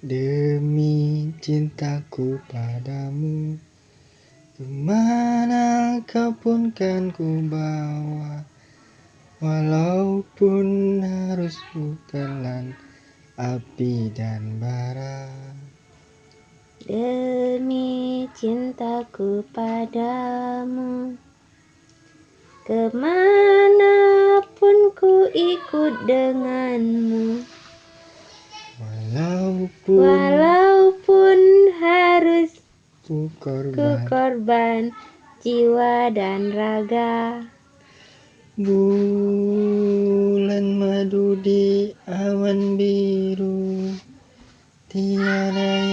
Demi cintaku padamu, kemana kau pun kan ku bawa, walaupun harus telan api dan bara. Demi cintaku padamu, kemanapun ku ikut denganmu, walaupun harus ku ku korban jiwa dan raga. Bulan madu di awan biru, tiada